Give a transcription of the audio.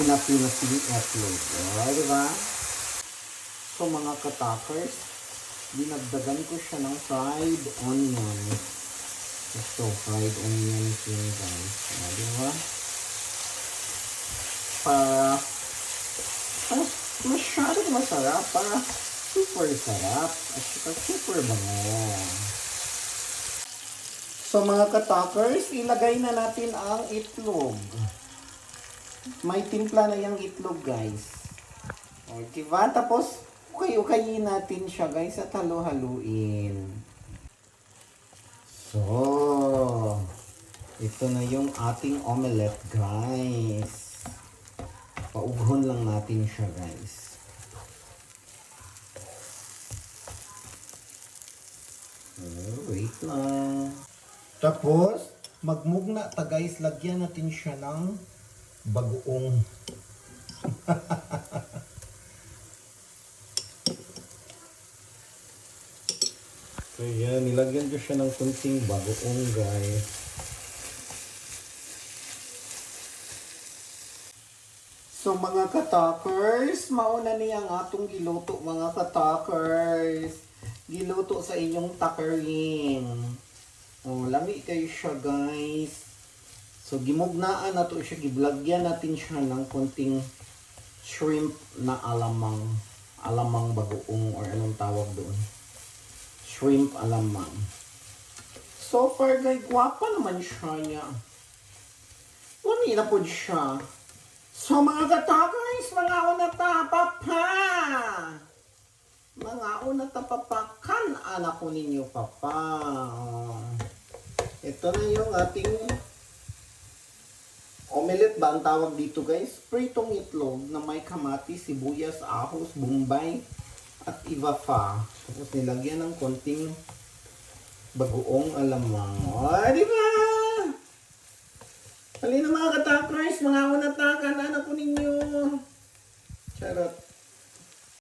Pinapinating itlog. O, diba? So, mga katakers, dinagdagan ko siya ng fried onion. Ito, fried onion yun, guys. O, diba? Para masyadong masarap. Para super sarap. At saka super bango. So, mga katakers, ilagay na natin ang itlog. May timpla na yung itlog, guys. O, diba? Tapos, ukay-ukayin natin siya, guys, at halu-haluin. So, ito na yung ating omelette, guys. Paughon lang natin siya, guys. Wait lang. Tapos, magmugna ta, guys. Lagyan natin siya ng bagoong. So yan, nilagyan ko siya ng kunting bagoong, guys. So mga katakers, mauna niya ang atong giluto, mga katakers. Giluto sa inyong takering. Oh, lami kayo siya, guys. So, gimugnaan na to siya, giblagyan natin siya ng konting shrimp na alamang. Alamang bagoong or anong tawag doon. Shrimp alamang. So far, guys, gwapa naman siya niya. Lami na po siya. So, mga katakers, mga unata, papa! Mga unata, papa, kan anak ko ninyo, papa. Ito na yung ating omelette ba ang tawag dito, guys? Pritong itlog na may kamatis, sibuyas, ahos, bombay, at iba pa. Tapos nilagyan ng konting bagoong alamang. O, di ba? Halina mga katakers, mga unata.